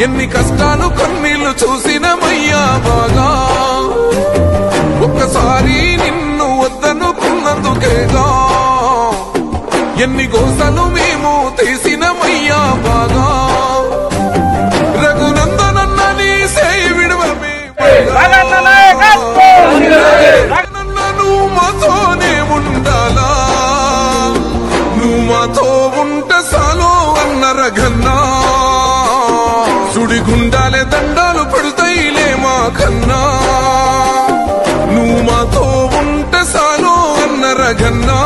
ఎన్ని కష్టాలు కన్నీళ్లు చూసినమయ్యా బాగా ఒక్కసారి నిన్ను వద్దనుకున్నందుకేగా ఎన్ని గోసలు మేము తీసినమయ్యా బాగా రఘునందనన్న నీ సేయి విడవమే నువ్వు మాతోనే ఉండాలా నువ్వు మాతో ఉంటే సాలో అన్న రఘన్నా సుడిగుండాలే దండాలు పడుతాయిలే మా కన్నా నువ్వు మాతో ఉంటే సాలో అన్న రఘన్నా